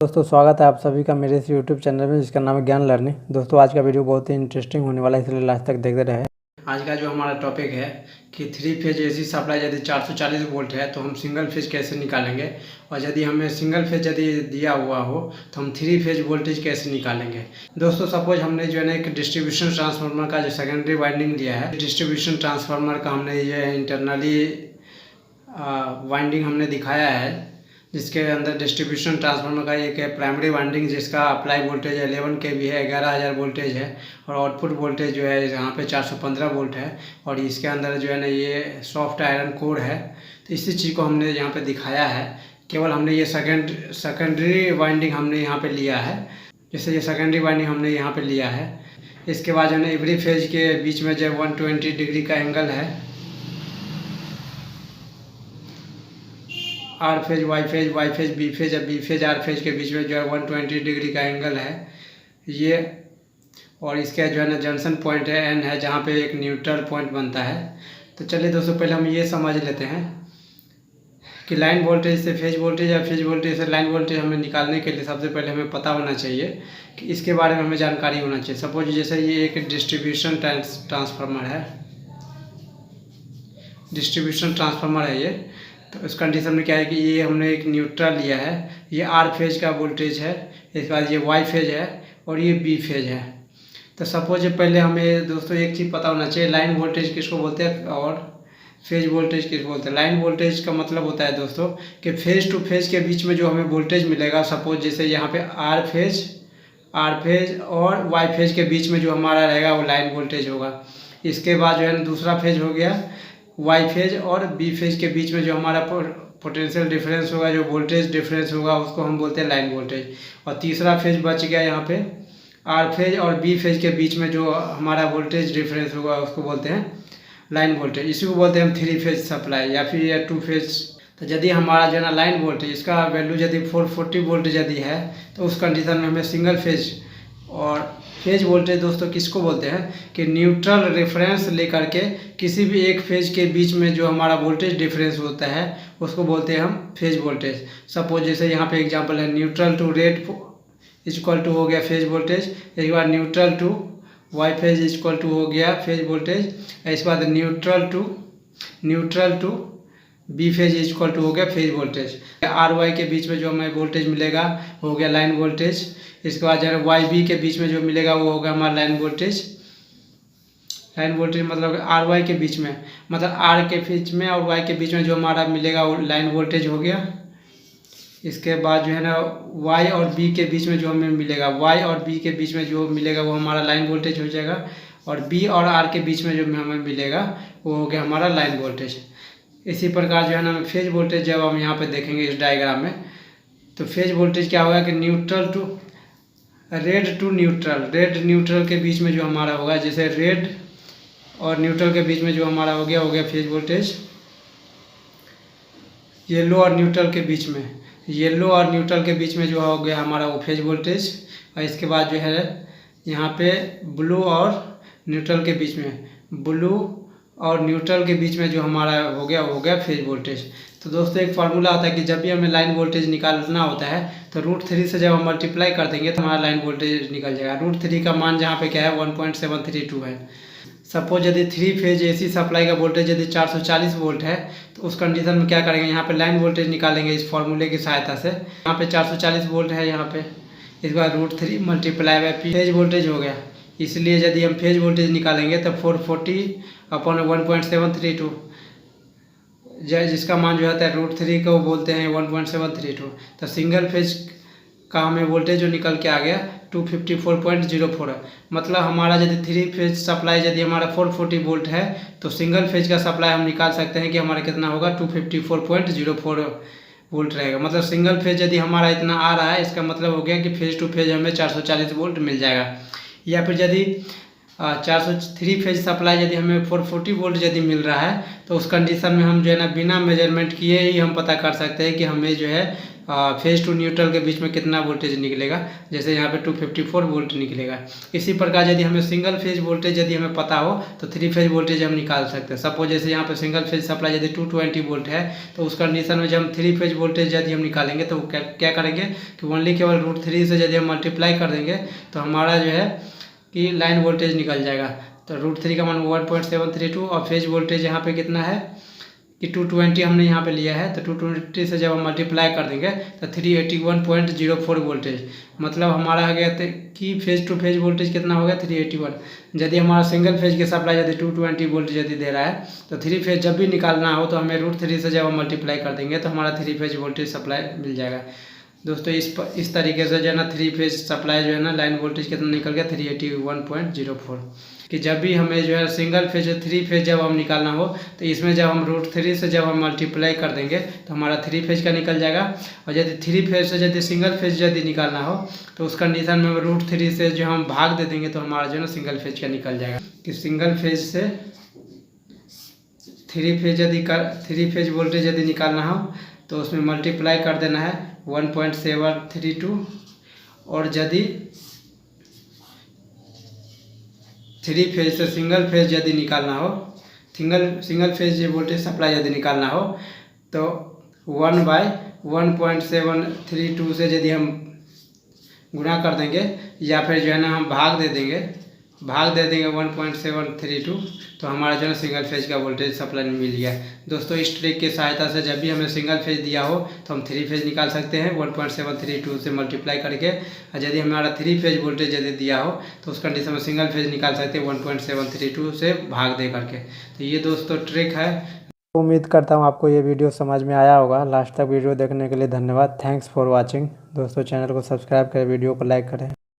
दोस्तों स्वागत है आप सभी का मेरे इस यूट्यूब चैनल में जिसका नाम है ज्ञान लर्निंग। दोस्तों आज का वीडियो बहुत ही इंटरेस्टिंग होने वाला है, इसलिए लास्ट तक देखते रहे। आज का जो हमारा टॉपिक है कि 3 फेज एसी सप्लाई यदि 440 वोल्ट है तो हम सिंगल फेज कैसे निकालेंगे, और यदि हमें सिंगल फेज यदि दिया हुआ हो तो हम 3 फेज वोल्टेज कैसे निकालेंगे। दोस्तों सपोज हमने जो है ना एक डिस्ट्रीब्यूशन ट्रांसफार्मर का जो सेकेंडरी वाइंडिंग दिया है, डिस्ट्रीब्यूशन ट्रांसफार्मर का हमने ये इंटरनली वाइंडिंग हमने दिखाया है, जिसके अंदर डिस्ट्रीब्यूशन ट्रांसफार्मर का एक है प्राइमरी वाइंडिंग जिसका अप्लाई वोल्टेज 11 kV है, 11,000 वोल्टेज है, और आउटपुट वोल्टेज जो है यहाँ पे 415 वोल्ट है, और इसके अंदर जो है ना ये सॉफ्ट आयरन कोर है। तो इसी चीज़ को हमने यहाँ पे दिखाया है। केवल हमने ये सेकेंडरी वाइंडिंग हमने यहाँ पे लिया है, जैसे ये सेकेंडरी वाइंडिंग हमने यहाँ पे लिया है। इसके बाद जो है ना एवरी फेज के बीच में जो 120 डिग्री का एंगल है, R phase Y phase B phase, B phase R phase के बीच में जो है 120 डिग्री का एंगल है ये, और इसका जो है ना जंक्शन पॉइंट है एन है, जहाँ पे एक न्यूट्रल पॉइंट बनता है। तो चलिए दोस्तों पहले हम ये समझ लेते हैं कि लाइन वोल्टेज से फेज वोल्टेज या फेज वोल्टेज से लाइन वोल्टेज हमें निकालने के लिए सबसे पहले हमें पता होना चाहिए कि इसके बारे में हमें जानकारी होना चाहिए। सपोज जैसे ये एक डिस्ट्रीब्यूशन ट्रांसफार्मर है, डिस्ट्रीब्यूशन ट्रांसफार्मर है ये। तो इस कंडीशन में क्या है कि ये हमने एक न्यूट्रल लिया है, ये आर फेज का वोल्टेज है, इसके बाद ये वाई फेज है और ये बी फेज है। तो सपोज पहले हमें दोस्तों एक चीज़ पता होना चाहिए, लाइन वोल्टेज किसको बोलते हैं और फेज वोल्टेज किसको बोलते हैं। लाइन वोल्टेज का मतलब होता है दोस्तों कि फेज टू फेज के बीच में जो हमें वोल्टेज मिलेगा। सपोज जैसे यहाँ पे आर फेज और वाई फेज के बीच में जो हमारा रहेगा वो लाइन वोल्टेज होगा। इसके बाद जो है ना दूसरा फेज हो गया वाई फेज और बी फेज के बीच में जो हमारा पोटेंशियल डिफरेंस होगा, जो वोल्टेज डिफरेंस होगा, उसको हम बोलते हैं लाइन वोल्टेज। और तीसरा फेज बच गया यहाँ पे आर फेज और बी फेज के बीच में जो हमारा वोल्टेज डिफरेंस होगा उसको बोलते हैं लाइन वोल्टेज। इसी को बोलते हैं हम 3 फेज सप्लाई या फिर 2 फेज। तो यदि हमारा जो है ना लाइन वोल्टेज इसका वैल्यू यदि 440 वोल्ट यदि है तो उस कंडीशन में हमें सिंगल फेज और फेज वोल्टेज दोस्तों किसको बोलते हैं कि न्यूट्रल रेफरेंस लेकर के किसी भी एक फेज के बीच में जो हमारा वोल्टेज डिफरेंस होता है उसको बोलते हैं हम फेज वोल्टेज। सपोज जैसे यहाँ पे एग्जांपल है neutral to red equal to हो गया फेज वोल्टेज, इसके बाद neutral to Y phase equal to हो गया फेज वोल्टेज, इसके बाद neutral to B phase equal to हो गया फेज वोल्टेज। आर वाई के बीच में जो हमें वोल्टेज मिलेगा हो गया लाइन वोल्टेज। इसके बाद जो है वाई बी के बीच में जो मिलेगा वो होगा हमारा लाइन वोल्टेज। लाइन वोल्टेज मतलब आर वाई के बीच में, मतलब आर के बीच में और वाई के बीच में जो हमारा मिलेगा वो लाइन वोल्टेज हो गया। इसके बाद जो है ना वाई और बी के बीच में जो हमें मिलेगा, वाई और बी के बीच में जो मिलेगा वो हमारा लाइन वोल्टेज हो जाएगा, और बी और आर के बीच में जो हमें मिलेगा वो हो गया हमारा लाइन वोल्टेज। इसी प्रकार जो है ना फेज वोल्टेज जब हम यहाँ पे देखेंगे इस डायग्राम में, तो फेज वोल्टेज क्या होगा कि न्यूट्रल टू रेड न्यूट्रल के बीच में जो हमारा होगा, जैसे रेड और न्यूट्रल के बीच में जो हमारा हो गया फेज वोल्टेज। येलो और न्यूट्रल के बीच में जो हो गया हमारा वो फेज वोल्टेज। और इसके बाद जो है यहाँ पे ब्लू और न्यूट्रल के बीच में जो हमारा हो गया फेज वोल्टेज। तो दोस्तों एक फार्मूला होता है कि जब भी हमें लाइन वोल्टेज निकालना होता है तो √3 से जब हम मल्टीप्लाई कर देंगे तो हमारा लाइन वोल्टेज निकल जाएगा। √3 का मान जहाँ पे क्या है 1.732 है। सपोज यदि 3 फेज एसी सप्लाई का वोल्टेज यदि 440 वोल्ट है तो उस कंडीशन में क्या करेंगे, यहाँ पे लाइन वोल्टेज निकालेंगे इस फार्मूले की सहायता से। यहाँ पे 440 वोल्ट है यहाँ पे, इस बार √3 मल्टीप्लाई बाय फेज वोल्टेज हो गया। इसलिए यदि हम फेज वोल्टेज निकालेंगे तो 440/1.732 जिसका मान जो होता है √3 को बोलते हैं 1.732। तो सिंगल फेज का हमें वोल्टेज जो निकल के आ गया 254.04 है। मतलब हमारा यदि 3 फेज सप्लाई यदि हमारा 440 वोल्ट है तो सिंगल फेज का सप्लाई हम निकाल सकते हैं कि हमारा कितना होगा 254.04 वोल्ट रहेगा। मतलब सिंगल फेज यदि हमारा इतना आ रहा है इसका मतलब हो गया कि फेज टू फेज हमें 440 वोल्ट मिल जाएगा। या फिर यदि 3 फेज सप्लाई यदि हमें 440 वोल्ट यदि मिल रहा है तो उस कंडीशन में हम जो है ना बिना मेजरमेंट किए ही हम पता कर सकते हैं कि हमें जो है फेज टू न्यूट्रल के बीच में कितना वोल्टेज निकलेगा। जैसे यहाँ पे 254 वोल्ट निकलेगा। इसी प्रकार यदि हमें सिंगल फेज वोल्टेज यदि हमें पता हो तो 3 फेज वोल्टेज हम निकाल सकते हैं। सपोज जैसे यहाँ पे सिंगल फेज सप्लाई यदि 220 वोल्ट है तो उस कंडीशन में जब हम 3 फेज वोल्टेज यदि हम निकालेंगे तो क्या करेंगे कि ओनली केवल √3 से यदि हम मल्टीप्लाई कर देंगे तो हमारा जो है कि लाइन वोल्टेज निकल जाएगा। तो √3 का मान 1.732 और फेज वोल्टेज यहाँ पे कितना है कि 220 हमने यहाँ पे लिया है। तो 220 से जब हम मल्टीप्लाई कर देंगे तो 381.04 वोल्टेज, मतलब हमारा आ गया कि फेज टू फेज वोल्टेज कितना हो गया 381। यदि हमारा सिंगल फेज की सप्लाई यदि 220 वोल्ट यदि दे रहा है तो 3 फेज जब भी निकालना हो तो हमें √3 से जब हम मल्टीप्लाई कर देंगे तो हमारा 3 फेज वोल्टेज सप्लाई मिल जाएगा। दोस्तों इस तरीके से जो है ना 3 फेज सप्लाई जो है ना लाइन वोल्टेज कितना निकल गया 381.04। कि जब भी हमें जो है सिंगल फेज 3 फेज जब हम निकालना हो तो इसमें जब हम √3 से जब हम मल्टीप्लाई कर देंगे तो हमारा 3 फेज का निकल जाएगा। और यदि 3 फेज से यदि सिंगल फेज यदि निकालना हो तो उस कंडीशन में √3 से जो हम भाग दे देंगे तो हमारा जो है ना सिंगल फेज का निकल जाएगा। कि सिंगल फेज से 3 फेज वोल्टेज यदि निकालना हो तो उसमें मल्टीप्लाई कर देना है 1.732। और यदि 3 फेज से सिंगल फेज यदि निकालना हो, सिंगल फेज वोल्टेज सप्लाई यदि निकालना हो तो 1/1.732 से यदि हम गुणा कर देंगे या फिर जो है ना हम भाग दे देंगे 1.732 तो हमारा जो है सिंगल फेज का वोल्टेज सप्लाई मिल गया। दोस्तों इस ट्रिक की सहायता से जब भी हमें सिंगल फेज दिया हो तो हम 3 फेज निकाल सकते हैं 1.732 से मल्टीप्लाई करके। और यदि हमारा 3 फेज वोल्टेज यदि दिया हो तो उस कंडीशन में सिंगल फेज निकाल सकते हैं 1.732 से भाग दे करके। तो ये दोस्तों ट्रिक है। उम्मीद करता हूँ आपको ये वीडियो समझ में आया होगा। लास्ट तक वीडियो देखने के लिए धन्यवाद। Thanks for watching. दोस्तों चैनल को सब्सक्राइब करें, वीडियो को लाइक करें।